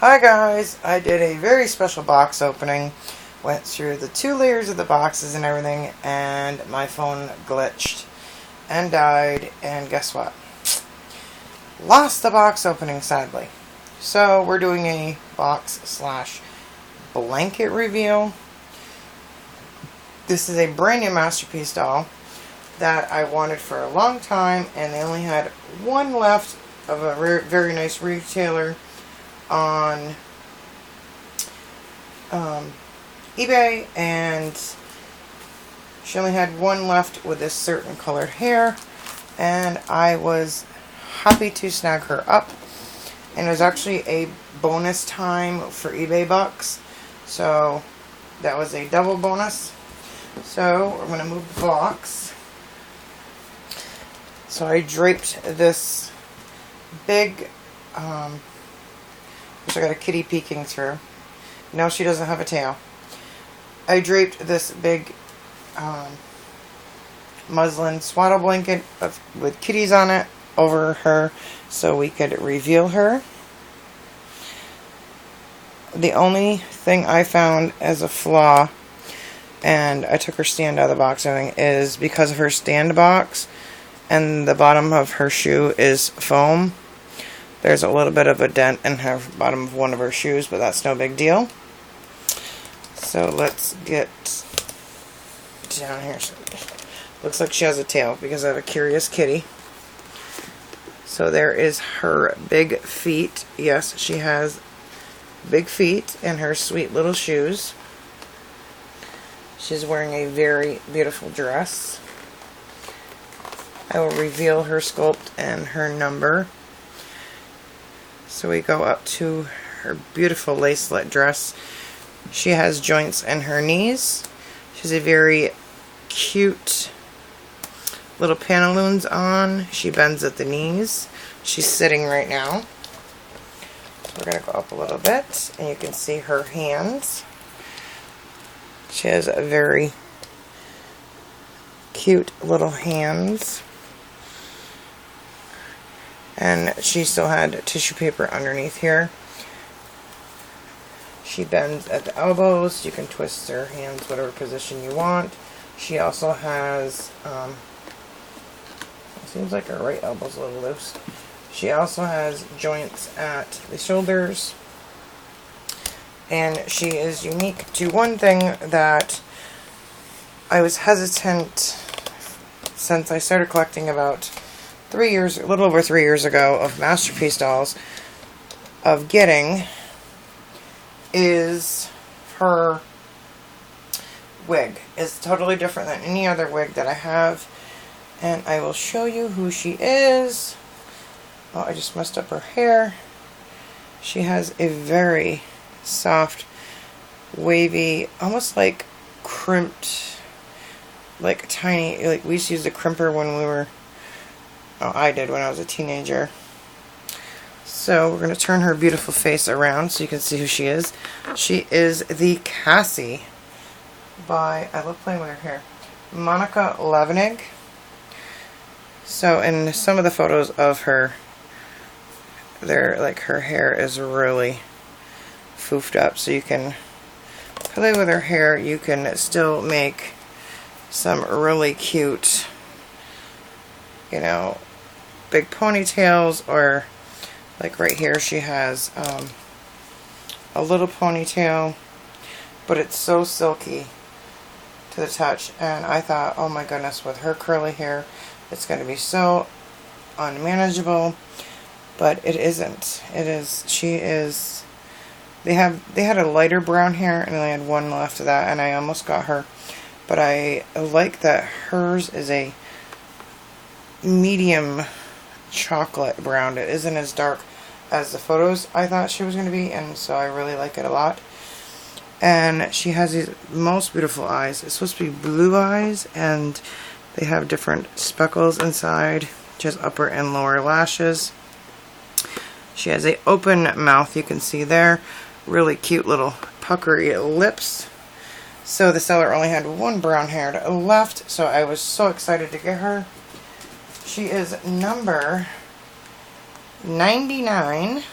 Hi guys, I did a very special box opening. Went through the 2 layers of the boxes and everything, and my phone glitched and died, and guess what? Lost the box opening, sadly. So we're doing a box/blanket reveal. This is a brand new Masterpiece doll that I wanted for a long time, and they only had one left of a very nice retailer on eBay, and she only had one left with this certain colored hair, and I was happy to snag her up. And it was actually a bonus time for eBay bucks, so that was a double bonus. So we're going to move the box. So I draped this big which I got a kitty peeking through. No, she doesn't have a tail. I draped this big muslin swaddle blanket with kitties on it over her so we could reveal her. The only thing I found as a flaw, and I took her stand out of the box and everything, is because of her stand box and the bottom of her shoe is foam. There's a little bit of a dent in her bottom of one of her shoes, but that's no big deal. So let's get down here. Looks like she has a tail because I have a curious kitty. So there is her big feet. Yes, she has big feet and her sweet little shoes. She's wearing a very beautiful dress. I will reveal her sculpt and her number. So we go up to her beautiful lacelet dress. She has joints in her knees. She has a very cute little pantaloons on. She bends at the knees. She's sitting right now. So we're going to go up a little bit, and you can see her hands. She has a very cute little hands. And she still had tissue paper underneath here. She bends at the elbows. You can twist her hands whatever position you want. She also has, it seems like her right elbow's a little loose. She also has joints at the shoulders. And she is unique to one thing that I was hesitant since I started collecting about a little over 3 years ago, of Masterpiece dolls, of getting, is her wig. It's totally different than any other wig that I have, and I will show you who she is. Oh, I just messed up her hair. She has a very soft, wavy, almost like crimped, like tiny, like we used to use the crimper when we were, I did when I was a teenager. So we're going to turn her beautiful face around so you can see who she is. She is the Cassie by, I love playing with her hair, Monica Lavenig. So in some of the photos of her, her hair is really foofed up, so you can play with her hair. You can still make some really cute, big ponytails, or like right here she has a little ponytail, but it's so silky to the touch, and I thought, oh my goodness, with her curly hair it's going to be so unmanageable, but it isn't. They had a lighter brown hair, and I had one left of that, and I almost got her, but I like that hers is a medium chocolate brown. It isn't as dark as the photos I thought she was going to be, and so I really like it a lot. And she has these most beautiful eyes. It's supposed to be blue eyes, and they have different speckles inside. She has upper and lower lashes. She has an open mouth, you can see there. Really cute little puckery lips. So the seller only had one brown hair left, so I was so excited to get her. She is number 99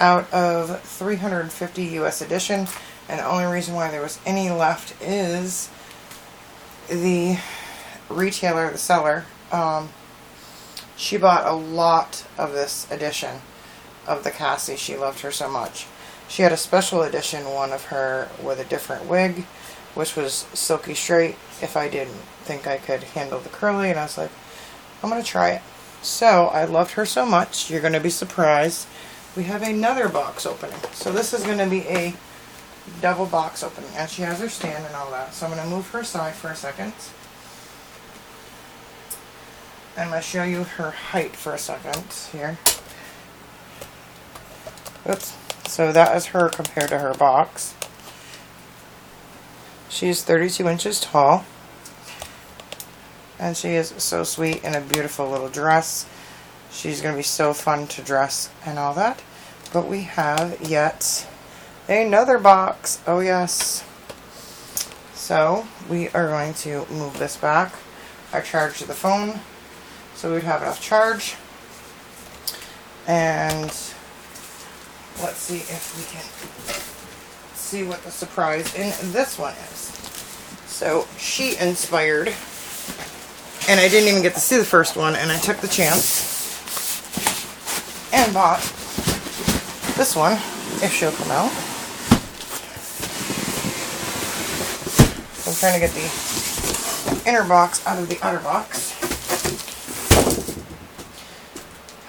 out of 350 US edition, and the only reason why there was any left is the retailer, the seller, she bought a lot of this edition of the Cassie. She loved her so much. She had a special edition one of her with a different wig, which was silky straight if I didn't think I could handle the curly, and I was like, I'm going to try it. So I loved her so much, you're going to be surprised. We have another box opening. So this is going to be a double box opening, and she has her stand and all that. So I'm going to move her aside for a second. And I'm going to show you her height for a second here. Oops. So that is her compared to her box. She's 32 inches tall. And she is so sweet in a beautiful little dress. She's going to be so fun to dress and all that. But we have yet another box. Oh yes. So we are going to move this back. I charged the phone so we'd have enough charge. And let's see if we can see what the surprise in this one is. So she inspired, and I didn't even get to see the first one, and I took the chance and bought this one, if she'll come out. So I'm trying to get the inner box out of the outer box.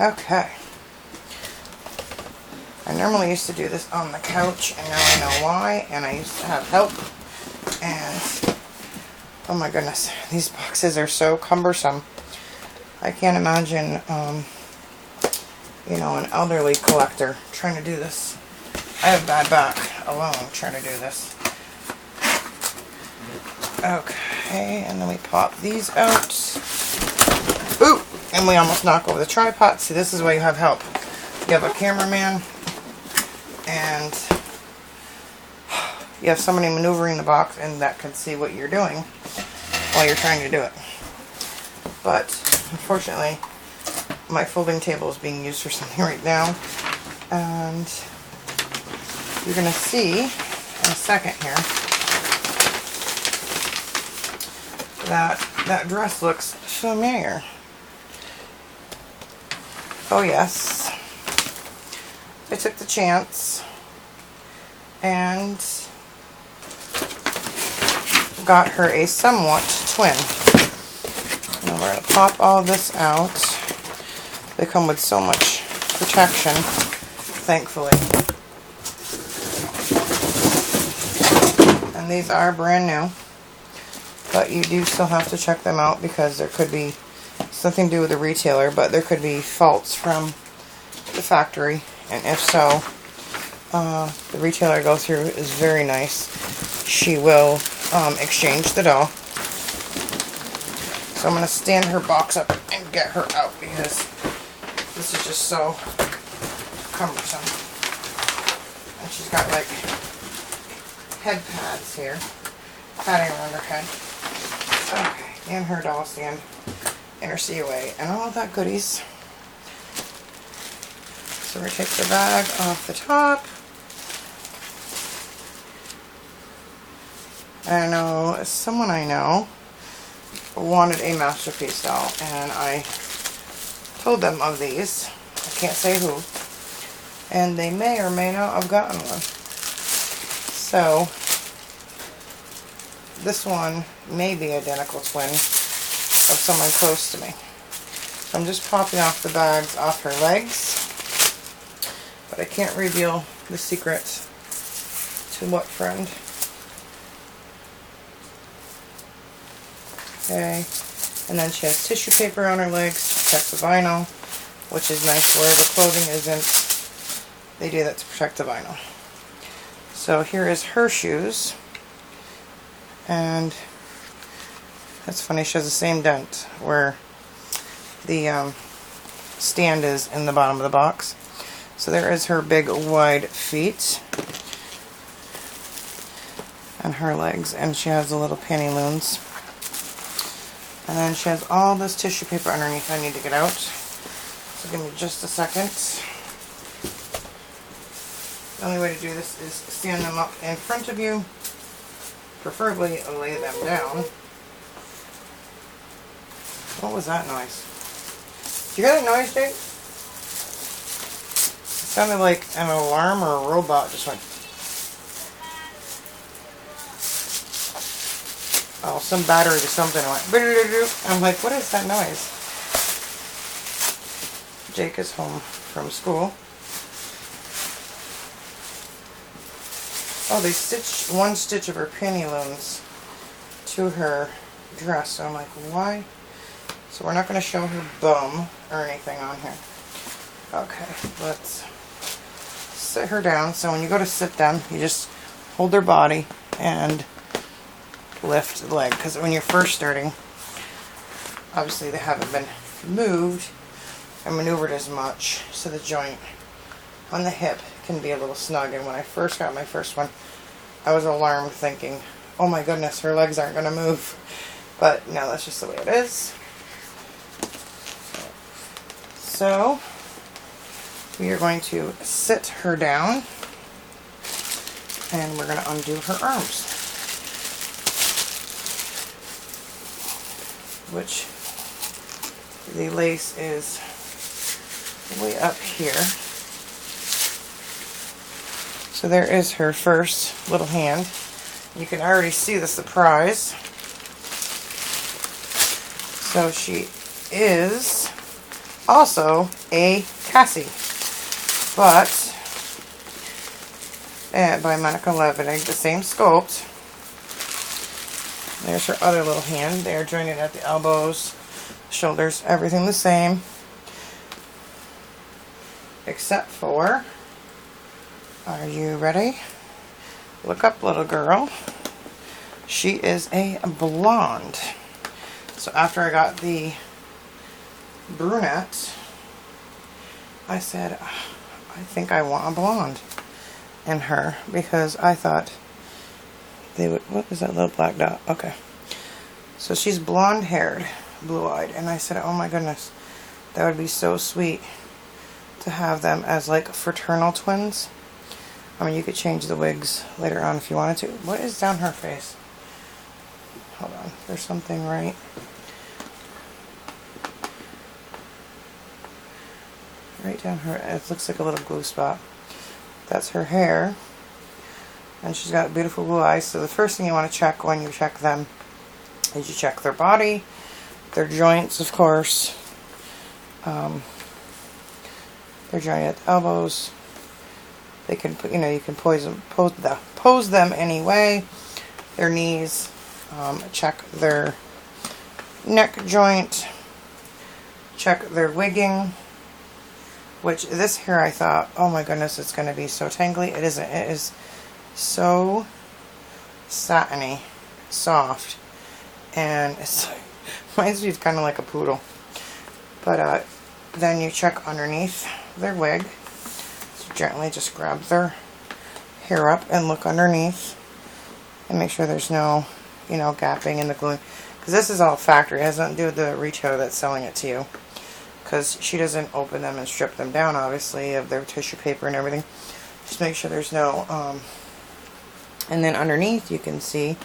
Okay. I normally used to do this on the couch, and now I know why, and I used to have help, and oh my goodness, these boxes are so cumbersome. I can't imagine, you know, an elderly collector trying to do this. I have bad back alone trying to do this. Okay, and then we pop these out. Ooh, and we almost knock over the tripod. See, this is why you have help. You have a cameraman, and you have somebody maneuvering the box and that can see what you're doing while you're trying to do it. But unfortunately, my folding table is being used for something right now, and you're going to see in a second here that that dress looks familiar. Oh yes, I took the chance and got her a somewhat twin. Now we're going to pop all this out. They come with so much protection, thankfully. And these are brand new, but you do still have to check them out because there could be something to do with the retailer, but there could be faults from the factory, and if so, the retailer go through is very nice. She will exchange the doll. So I'm going to stand her box up and get her out because this is just so cumbersome. And she's got like head pads here, padding around her head. Okay, and her doll stand and her COA and all of that goodies. So we're going to take the bag off the top. I know someone I know wanted a Masterpiece doll, and I told them of these. I can't say who. And they may or may not have gotten one. So this one may be identical twin of someone close to me. So I'm just popping off the bags off her legs, but I can't reveal the secret to what friend. Okay, and then she has tissue paper on her legs to protect the vinyl, which is nice. Where the clothing isn't, they do that to protect the vinyl. So here is her shoes, and that's funny, she has the same dent where the stand is in the bottom of the box. So there is her big wide feet and her legs, and she has the little pantaloons. And then she has all this tissue paper underneath I need to get out. So give me just a second. The only way to do this is stand them up in front of you, preferably lay them down. What was that noise? Did you hear that noise, Jake? It sounded like an alarm or a robot just went. Oh, some battery to something went. I'm like, what is that noise? Jake is home from school. Oh, they stitched one stitch of her pantaloons to her dress. So I'm like, why? So we're not going to show her bum or anything on here. Okay, let's sit her down. So when you go to sit them, you just hold their body and lift the leg. Because when you're first starting, obviously they haven't been moved and maneuvered as much. So the joint on the hip can be a little snug. And when I first got my first one, I was alarmed thinking, oh my goodness, her legs aren't going to move. But no, that's just the way it is. So we are going to sit her down and we're going to undo her arms, which the lace is way up here. So there is her first little hand. You can already see the surprise. So she is also a Cassie, but by Monica Levitig, the same sculpt. There's her other little hand. They are jointed at the elbows, shoulders, everything the same, except for, are you ready? Look up, little girl. She is a blonde. So after I got the brunette, I said, I think I want a blonde in her, because I thought they would. What is that little black dot? Okay. So she's blonde haired, blue eyed, and I said, oh my goodness, that would be so sweet to have them as like fraternal twins. I mean, you could change the wigs later on if you wanted to. What is down her face? Hold on, there's something right. Right down her, it looks like a little glue spot. That's her hair. And she's got beautiful blue eyes. So the first thing you want to check when you check them is you check their body, their joints, of course. They're jointed at the elbows. They can put, you can pose them any way. Their knees. Check their neck joint. Check their wigging. Which this hair, I thought, oh my goodness, it's going to be so tangly. It isn't. It is so satiny, soft, and it reminds me of kind of like a poodle. But then you check underneath their wig. So gently just grab their hair up and look underneath and make sure there's no, gapping in the glue. Because this is all factory. It has nothing to do with the retailer that's selling it to you. Because she doesn't open them and strip them down, obviously, of their tissue paper and everything. Just make sure there's no, and then underneath you can see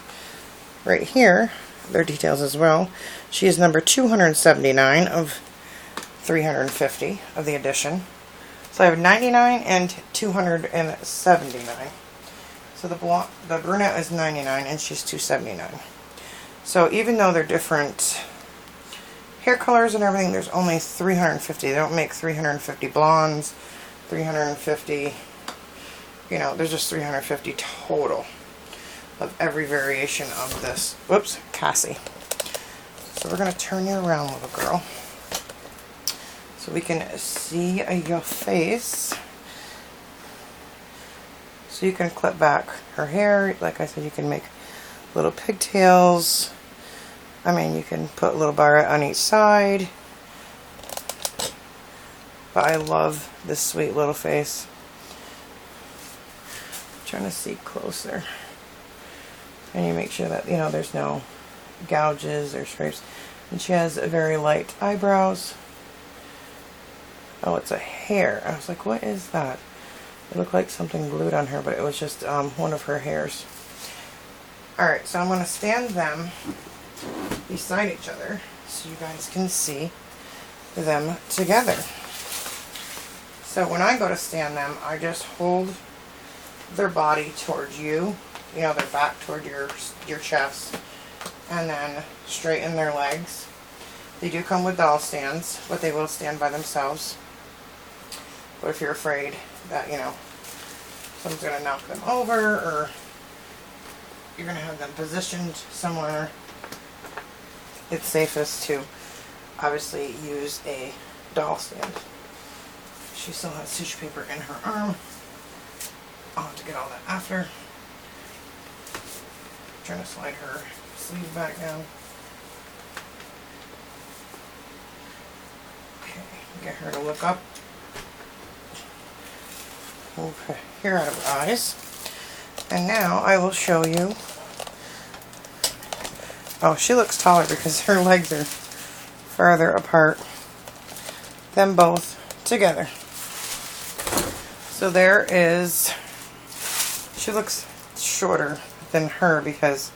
right here their details as well. She is number 279 of 350 of the edition. So I have 99 and 279. So the brunette is 99 and she's 279. So even though they're different hair colors and everything, there's only 350. They don't make 350 blondes, 350, there's just 350 total of every variation of this. Whoops, Cassie. So we're going to turn you around, little girl, so we can see your face. So you can clip back her hair. Like I said, you can make little pigtails. I mean, you can put a little barrette on each side. But I love this sweet little face. I'm trying to see closer. And you make sure that, there's no gouges or scrapes. And she has a very light eyebrows. Oh, it's a hair. I was like, what is that? It looked like something glued on her, but it was just one of her hairs. Alright, so I'm going to stand them beside each other so you guys can see them together. So when I go to stand them, I just hold their body towards you, you know, their back toward your chest, and then straighten their legs. They do come with doll stands, but they will stand by themselves. But if you're afraid that, you know, someone's going to knock them over, or you're going to have them positioned somewhere, it's safest to obviously use a doll stand. She still has tissue paper in her arm. I'll have to get all that after. I'm trying to slide her sleeve back down. Okay, get her to look up. Move her hair out of her eyes. And now I will show you. Oh, she looks taller because her legs are farther apart than both together. So there is, she looks shorter than her because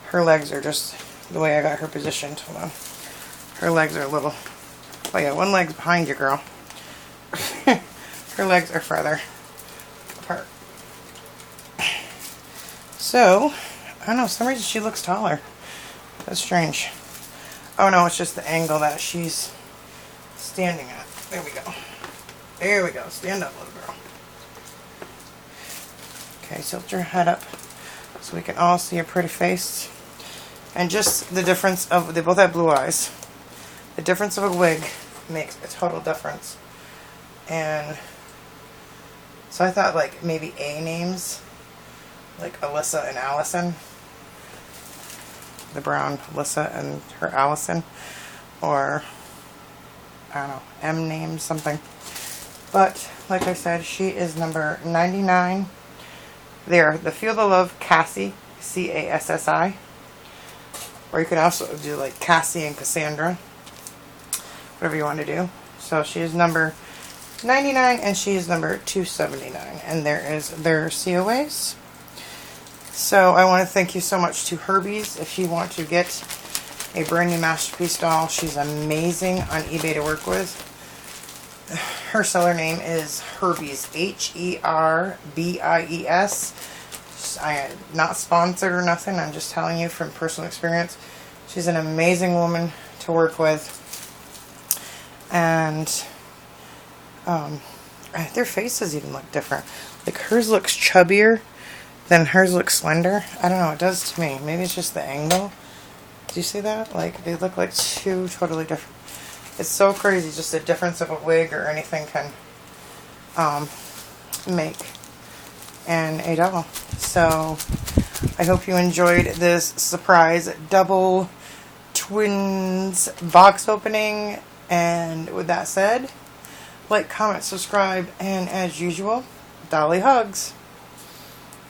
her legs are just the way I got her positioned. Hold on. Her legs are a little, oh yeah, one leg's behind you, girl. Her legs are farther apart. So, I don't know, for some reason she looks taller. That's strange. Oh no, it's just the angle that she's standing at. There we go. There we go. Stand up, little girl. Okay, tilt your head up so we can all see your pretty face. And just the difference of, they both have blue eyes. The difference of a wig makes a total difference. And so I thought like maybe A names, like Alyssa and Allison. The brown Alyssa and her Allison. Or, I don't know, M names, something. But, like I said, she is number 99. There, the Feel the Love Cassie, C-A-S-S-I. Or you could also do like Cassie and Cassandra. Whatever you want to do. So she is number 99 and she is number 279. And there is their COAs. So I want to thank you so much to Herbie's. If you want to get a brand new Masterpiece doll, she's amazing on eBay to work with. Her seller name is Herbie's, H-E-R-B-I-E-S. I am not sponsored or nothing. I'm just telling you from personal experience. She's an amazing woman to work with. And their faces even look different. Like hers looks chubbier than hers looks slender. I don't know, it does to me. Maybe it's just the angle. Do you see that? Like, they look like two totally different. It's so crazy, just the difference of a wig or anything can make in a doll. So, I hope you enjoyed this surprise double twins box opening. And with that said, like, comment, subscribe, and as usual, Dolly hugs.